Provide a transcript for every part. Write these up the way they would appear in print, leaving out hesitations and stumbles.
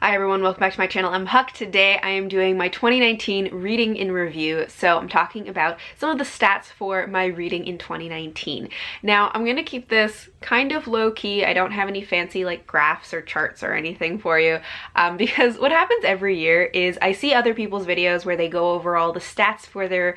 Hi everyone, welcome back to my channel. I'm Huck. Today I am doing my 2019 reading in review. So I'm talking about some of the stats for my reading in 2019. Now I'm going to keep this kind of low-key. I don't have any fancy like graphs or charts or anything for you because what happens every year is I see other people's videos where they go over all the stats for their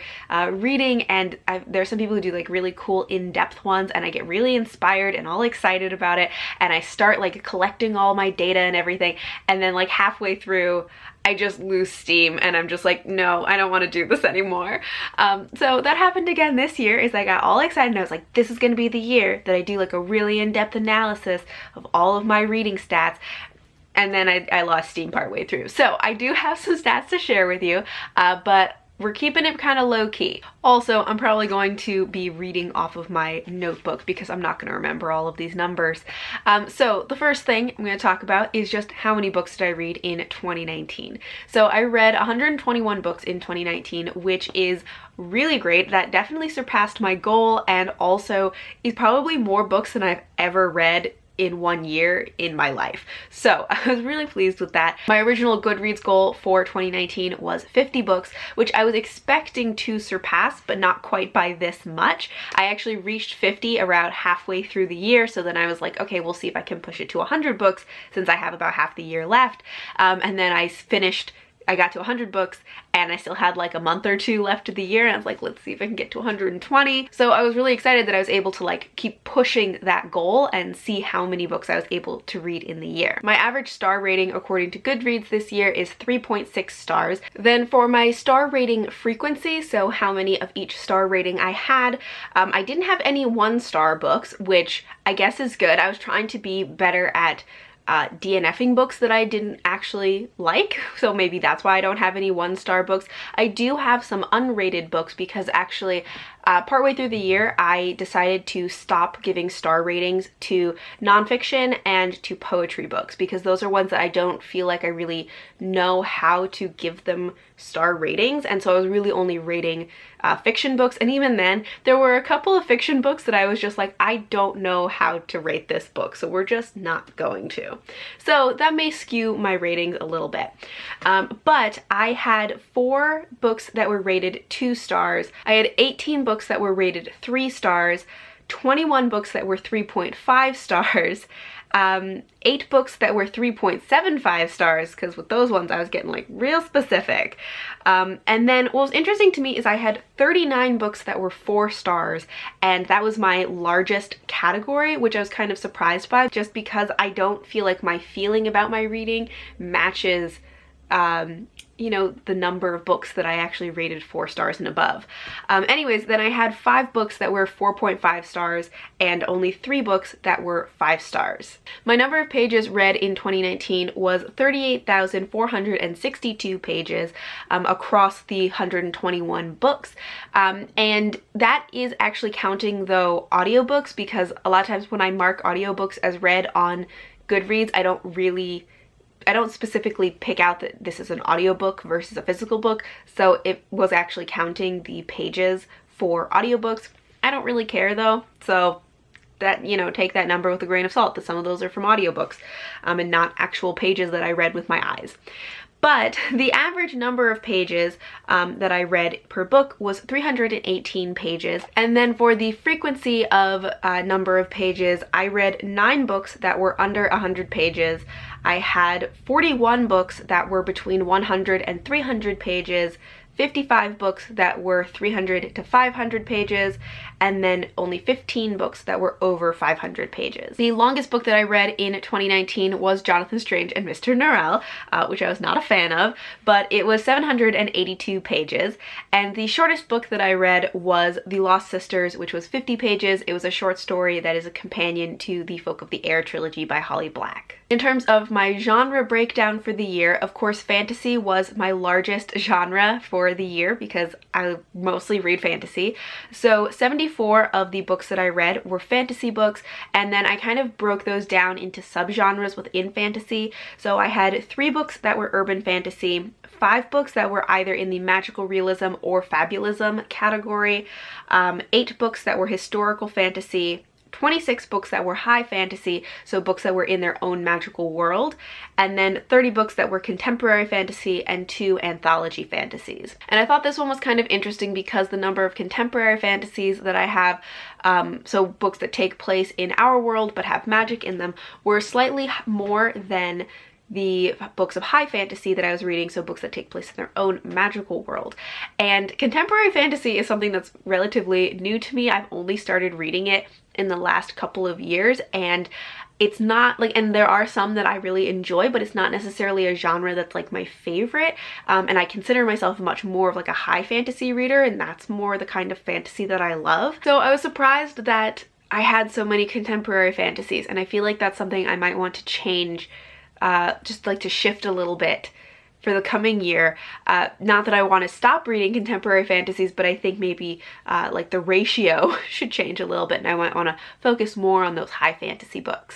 reading, and there's some people who do like really cool in-depth ones, and I get really inspired and all excited about it, and I start like collecting all my data and everything, and then like halfway through I just lose steam and I'm just like, no, I don't want to do this anymore. So that happened again this year. Is I got all excited and I was like, this is going to be the year that I do like a really in-depth analysis of all of my reading stats. And then I lost steam partway through. So I do have some stats to share with you, but we're keeping it kind of low-key. Also, I'm probably going to be reading off of my notebook because I'm not going to remember all of these numbers. So the first thing I'm going to talk about is just how many books did I read in 2019. So I read 121 books in 2019, which is really great. That definitely surpassed my goal, and also is probably more books than I've ever read in 1 year in my life. So I was really pleased with that. My original Goodreads goal for 2019 was 50 books, which I was expecting to surpass, but not quite by this much. I actually reached 50 around halfway through the year, so then I was like, okay, we'll see if I can push it to 100 books since I have about half the year left. And then I got to 100 books and I still had like a month or two left of the year, and I was like, let's see if I can get to 120. So I was really excited that I was able to like keep pushing that goal and see how many books I was able to read in the year. My average star rating according to Goodreads this year is 3.6 stars. Then for my star rating frequency, so how many of each star rating I had, I didn't have any 1-star books, which I guess is good. I was trying to be better at DNFing books that I didn't actually like, so maybe that's why I don't have any 1-star books. I do have some unrated books because actually partway through the year I decided to stop giving star ratings to nonfiction and to poetry books because those are ones that I don't feel like I really know how to give them star ratings, and so I was really only rating fiction books, and even then there were a couple of fiction books that I was just like, I don't know how to rate this book, so we're just not going to. So that may skew my ratings a little bit. But I had 4 books that were rated 2 stars. I had 18 books that were rated 3 stars, 21 books that were 3.5 stars, 8 books that were 3.75 stars, because with those ones I was getting like real specific. And then what was interesting to me is I had 39 books that were 4 stars, and that was my largest category, which I was kind of surprised by just because I don't feel like my feeling about my reading matches you know, the number of books that I actually rated 4 stars and above. Anyways, then I had 5 books that were 4.5 stars and only 3 books that were 5 stars. My number of pages read in 2019 was 38,462 pages across the 121 books. And that is actually counting though audiobooks, because a lot of times when I mark audiobooks as read on Goodreads, I don't specifically pick out that this is an audiobook versus a physical book, so it was actually counting the pages for audiobooks. I don't really care though, so that, you know, take that number with a grain of salt, that some of those are from audiobooks and not actual pages that I read with my eyes. But the average number of pages that I read per book was 318 pages. And then for the frequency of number of pages, I read 9 books that were under 100 pages. I had 41 books that were between 100 and 300 pages, 55 books that were 300 to 500 pages, and then only 15 books that were over 500 pages. The longest book that I read in 2019 was Jonathan Strange and Mr. Norrell, which I was not a fan of, but it was 782 pages. And the shortest book that I read was The Lost Sisters, which was 50 pages. It was a short story that is a companion to the Folk of the Air trilogy by Holly Black. In terms of my genre breakdown for the year, of course, fantasy was my largest genre for the year because I mostly read fantasy. So 74 of the books that I read were fantasy books, and then I kind of broke those down into subgenres within fantasy. So I had 3 books that were urban fantasy, 5 books that were either in the magical realism or fabulism category, 8 books that were historical fantasy, 26 books that were high fantasy, so books that were in their own magical world, and then 30 books that were contemporary fantasy and 2 anthology fantasies. And I thought this one was kind of interesting because the number of contemporary fantasies that I have, so books that take place in our world but have magic in them, were slightly more than the books of high fantasy that I was reading, so books that take place in their own magical world. And contemporary fantasy is something that's relatively new to me. I've only started reading it in the last couple of years, and it's not like, and there are some that I really enjoy, but it's not necessarily a genre that's like my favorite. And I consider myself much more of like a high fantasy reader, and that's more the kind of fantasy that I love. So I was surprised that I had so many contemporary fantasies, and I feel like that's something I might want to change, just like to shift a little bit for the coming year. Not that I want to stop reading contemporary fantasies, but I think maybe like the ratio should change a little bit, and I might want to focus more on those high fantasy books.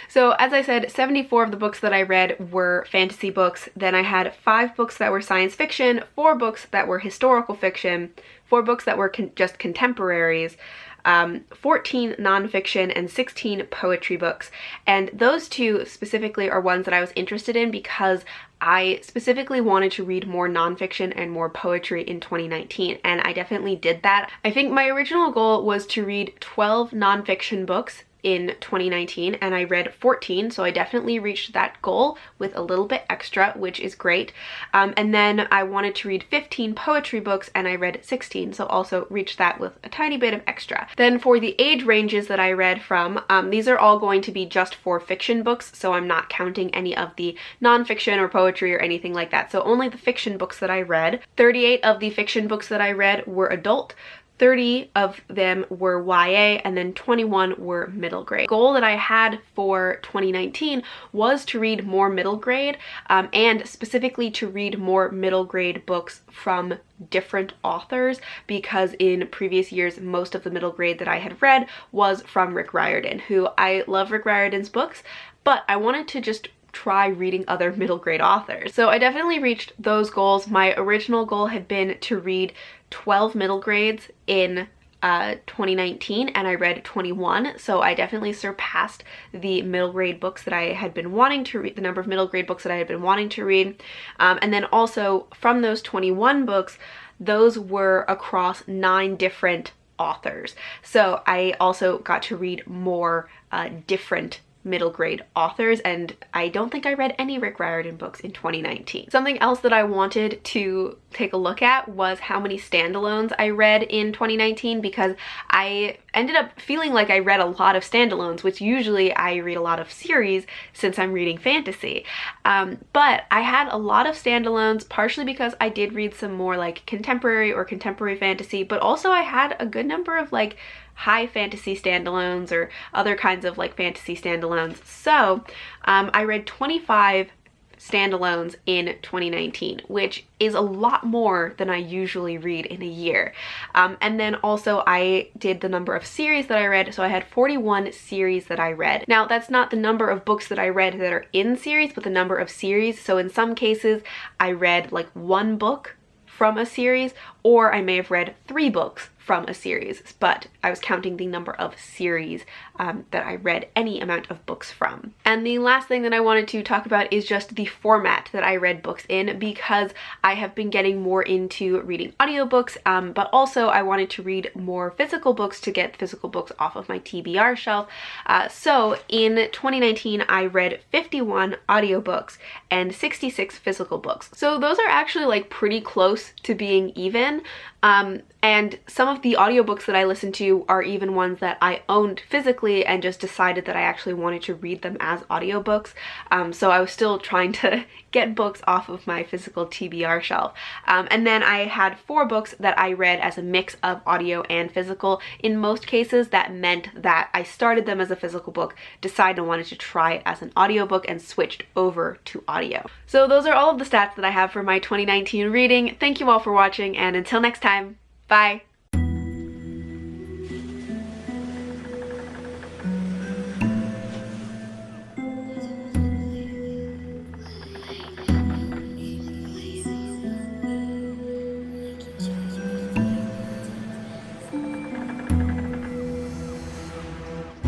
So as I said, 74 of the books that I read were fantasy books. Then I had 5 books that were science fiction, 4 books that were historical fiction, 4 books that were just contemporaries, 14 nonfiction, and 16 poetry books. And those 2 specifically are ones that I was interested in because I specifically wanted to read more nonfiction and more poetry in 2019, and I definitely did that. I think my original goal was to read 12 nonfiction books in 2019, and I read 14, so I definitely reached that goal with a little bit extra, which is great. And then I wanted to read 15 poetry books, and I read 16, so also reached that with a tiny bit of extra. Then for the age ranges that I read from, these are all going to be just for fiction books, so I'm not counting any of the nonfiction or poetry or anything like that, so only the fiction books that I read. 38 of the fiction books that I read were adult, 30 of them were YA, and then 21 were middle grade. The goal that I had for 2019 was to read more middle grade, and specifically to read more middle grade books from different authors, because in previous years most of the middle grade that I had read was from Rick Riordan, who I love Rick Riordan's books, but I wanted to just try reading other middle grade authors. So I definitely reached those goals. My original goal had been to read 12 middle grades in 2019, and I read 21, so I definitely surpassed the middle grade books that I had been wanting to read, the number of middle grade books that I had been wanting to read. And then also from those 21 books, those were across 9 different authors. So I also got to read more different middle grade authors, and I don't think I read any Rick Riordan books in 2019. Something else that I wanted to take a look at was how many standalones I read in 2019, because I ended up feeling like I read a lot of standalones, which usually I read a lot of series since I'm reading fantasy. But I had a lot of standalones, partially because I did read some more like contemporary or contemporary fantasy, but also I had a good number of like high fantasy standalones or other kinds of like fantasy standalones. So I read 25 standalones in 2019, which is a lot more than I usually read in a year. And then also I did the number of series that I read, so I had 41 series that I read. Now that's not the number of books that I read that are in series, but the number of series. So in some cases I read like 1 book from a series, or I may have read 3 books from a series, but I was counting the number of series that I read any amount of books from. And the last thing that I wanted to talk about is just the format that I read books in, because I have been getting more into reading audiobooks, but also I wanted to read more physical books to get physical books off of my TBR shelf. So in 2019 I read 51 audiobooks and 66 physical books. So those are actually like pretty close to being even. And some of the audiobooks that I listened to are even ones that I owned physically and just decided that I actually wanted to read them as audiobooks. So I was still trying to get books off of my physical TBR shelf. And then I had 4 books that I read as a mix of audio and physical. In most cases, that meant that I started them as a physical book, decided I wanted to try it as an audiobook, and switched over to audio. So those are all of the stats that I have for my 2019 reading. Thank you all for watching, and until next time, bye!